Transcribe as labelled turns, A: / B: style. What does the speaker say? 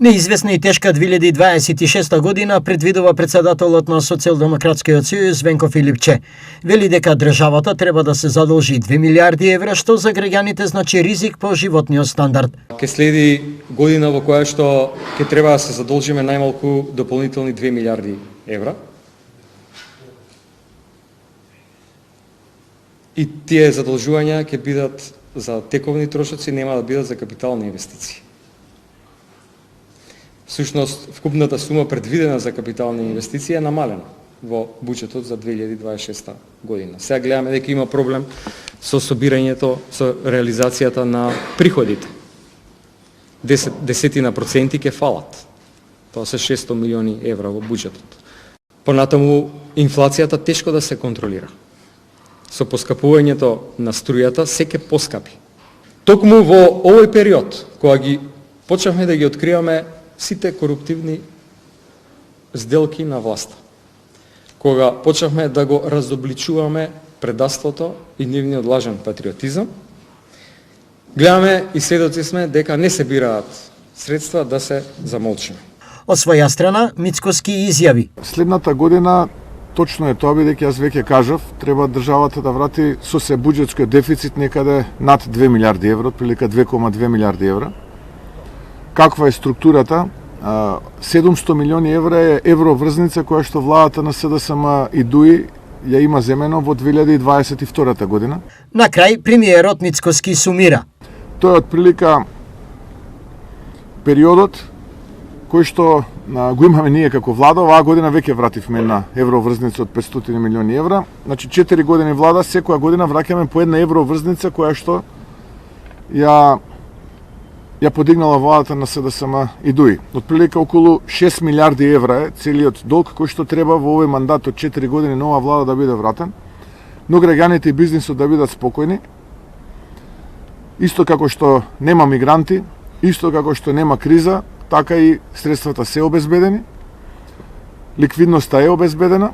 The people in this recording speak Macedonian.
A: Неизвестна и тешка 2026 година предвидува председателот на Социјалдемократскиот сојуз Венко Филипче. Вели дека државата треба да се задолжи 2 милиарди евра, што за граѓаните значи ризик по животниот стандард.
B: Ке следи година во која што ќе треба да се задолжиме најмалку дополнителни 2 милиарди евра. И тие задолжувања ќе бидат за тековни трошоци, нема да бидат за капитални инвестиции. Всушност, вкупната сума предвидена за капитални инвестиции е намалена во буџетот за 2026 година. Сега гледаме дека има проблем со собирањето, со реализацијата на приходите. 10% ќе фалат. Тоа се 600 милиони евра во буџетот. Понатаму, инфлацијата тешко да се контролира. Со поскапувањето на струјата се ќе поскапи. Токму во овој период, кога ги почнавме да ги откриваме сите коруптивни сделки на власта, кога почнавме да го разобличуваме предавството и нивниот лажен патриотизам, гледаме и сведоци сме дека не се бираат средства да се замолчиме.
A: Од своја страна, Мицкоски изјави:
C: Следната година точно е тоа, бидејќи јас веќе кажав, треба државата да врати со се буџетскиот дефицит некаде над 2 милиарди евра, отприлика 2,2 милиарди евра. Каква е структурата? 700 милиони евра е евроврзница која што владата на СДСМ и ДУИ ја има земено во 2022 година.
A: На крај, премиерот Мицкоски сумира:
C: Тоа е отприлика периодот кој што го имаме ние како влада. Оваа година веќе вративме на евроврзница од 500 милиони евра. Значи 4 години влада, секоја година враќаме по една евроврзница која што ја подигнала владата на СДСМ и ДУИ. Отприлика околу 6 милиарди евра е целиот долг кој што треба во овој мандат од 4 години нова влада да биде вратен, но граѓаните и бизнисот да бидат спокојни. Исто како што нема мигранти, исто како што нема криза, така и средствата се обезбедени, ликвидноста е обезбедена.